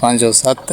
507